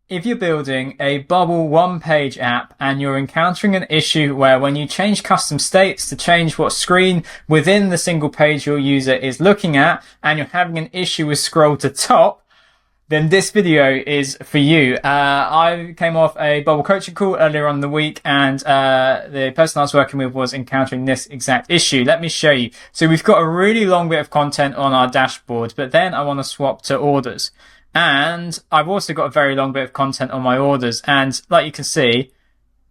if you're building a bubble one-page app and you're encountering an issue where when you change custom states to change what screen within the single page your user is looking at, and you're having an issue with scroll to top, then this video is for you. I came off a bubble coaching call earlier on in the week, and the person I was working with was encountering this exact issue. Let me show you. So we've got a really long bit of content on our dashboard, but then I want to swap to orders. And I've also got a very long bit of content on my orders. And like you can see,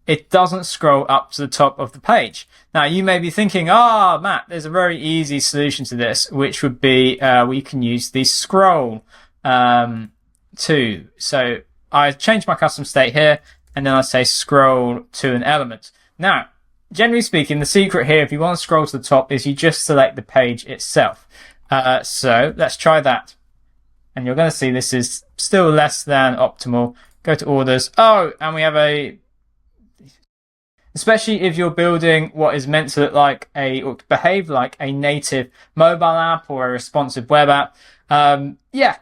it doesn't scroll up to the top of the page. Now, you may be thinking, Matt, there's a very easy solution to this, which would be we can use the scroll to. So I change my custom state here, and then I say scroll to an element. Now, generally speaking, the secret here, if you want to scroll to the top, is you just select the page itself. So let's try that. And you're going to see this is still less than optimal. Go to orders. And we have especially if you're building what is meant to look like or behave like a native mobile app or a responsive web app.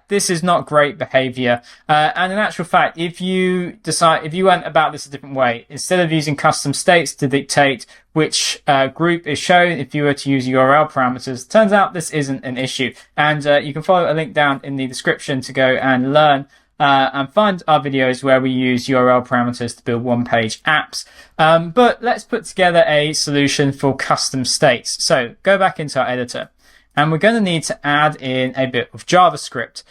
This is not great behavior. And in actual fact, if you went about this a different way, instead of using custom states to dictate which group is shown, if you were to use URL parameters, turns out this isn't an issue. And you can follow a link down in the description to go and learn and find our videos where we use URL parameters to build one-page apps. But let's put together a solution for custom states. So go back into our editor. And we're going to need to add in a bit of JavaScript.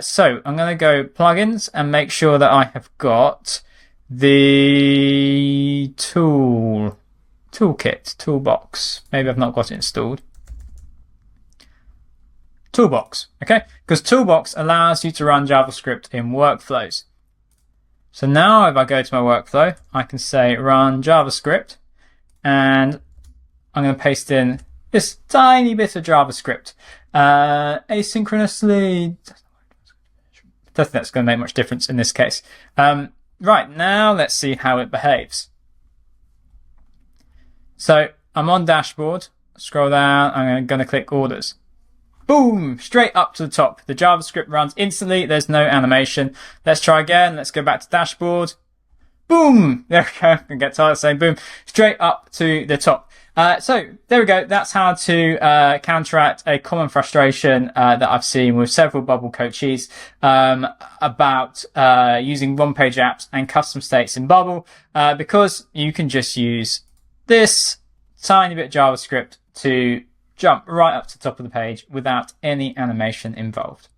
So I'm going to go plugins and make sure that I have got the Toolbox. Maybe I've not got it installed. Toolbox, okay? Because Toolbox allows you to run JavaScript in workflows. So now if I go to my workflow, I can say run JavaScript, and I'm going to paste in this tiny bit of JavaScript asynchronously. I don't think that's going to make much difference in this case. Right, now let's see how it behaves. So I'm on dashboard, scroll down, I'm going to click orders. Boom, straight up to the top. The JavaScript runs instantly, there's no animation. Let's try again, let's go back to dashboard. Boom, there we go, I can get tired of saying boom, straight up to the top. So there we go. That's how to counteract a common frustration that I've seen with several bubble coaches about using one-page apps and custom states in bubble, because you can just use this tiny bit of JavaScript to jump right up to the top of the page without any animation involved.